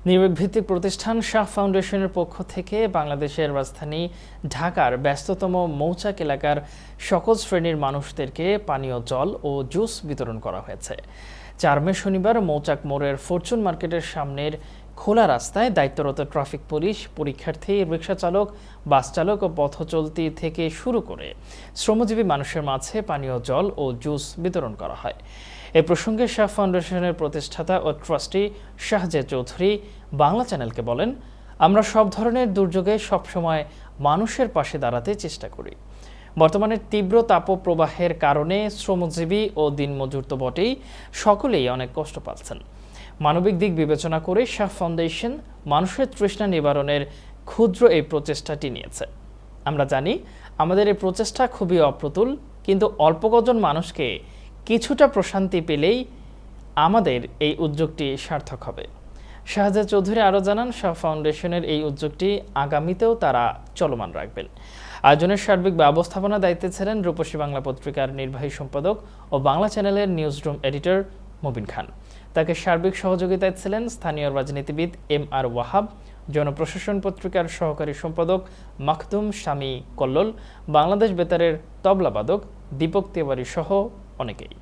New York ভিত্তিক প্রতিষ্ঠান শাহ ফাউন্ডেশনের পক্ষ থেকে বাংলাদেশের রাজধানী ঢাকার ব্যস্ততম মৌচাক এলাকার সকল শ্রেণীর মানুষদেরকে পানীয় জল ও জুস বিতরণ করা হয়েছে। 4 মে শনিবার মৌচাক মোড়ের ফরচুন মার্কেটের সামনের খোলা রাস্তায় দায়িত্বরত ট্রাফিক পুলিশ, পরীক্ষার্থী, রিকশা চালক, বাস চালক ও পথচলতি থেকে শুরু করে শ্রমজীবী মানুষের মাঝে পানীয় জল ও জুস বিতরণ করা হয়। এ প্রসঙ্গে শাহ ফাউন্ডেশনের প্রতিষ্ঠাতা ও ট্রাস্টি শাহজেদ চৌধুরী বাংলা চ্যানেলকে বলেন, আমরা সব ধরনের দুর্যোগে সবসময় মানুষের পাশে দাঁড়াতে চেষ্টা করি। বর্তমানে তীব্র তাপপ্রবাহের কারণে শ্রমজীবী ও দিনমজুর তো বটেই, সকলেই অনেক কষ্ট পাচ্ছেন। মানবিক দিক বিবেচনা করে শাহ ফাউন্ডেশন মানুষের তৃষ্ণা নিবারণের ক্ষুদ্র এই প্রচেষ্টাটি নিয়েছে। আমরা জানি আমাদের এই প্রচেষ্টা খুবই অপ্রতুল, কিন্তু অল্প কজন মানুষকে কিছুটা প্রশান্তি পেলেই আমাদের এই উদ্যোগটি সার্থক হবে। শাহজাদ চৌধুরী আরও জানান, শাহ ফাউন্ডেশনের এই উদ্যোগটি আগামীতেও তারা চলমান রাখবেন। আয়োজনের সার্বিক ব্যবস্থাপনা দায়িত্বে ছিলেন রূপসী বাংলা পত্রিকার নির্বাহী সম্পাদক ও বাংলা চ্যানেলের নিউজরুম এডিটর মুবিন খান। তাকে সার্বিক সহযোগিতায় ছিলেন স্থানীয় রাজনীতিবিদ MR ওয়াহাব, জনপ্রশাসন পত্রিকার সহকারী সম্পাদক মাখদুম শামী কল্লোল, বাংলাদেশ বেতারের তবলাবাদক দীপক তেওয়ারি সহ অনেকেই।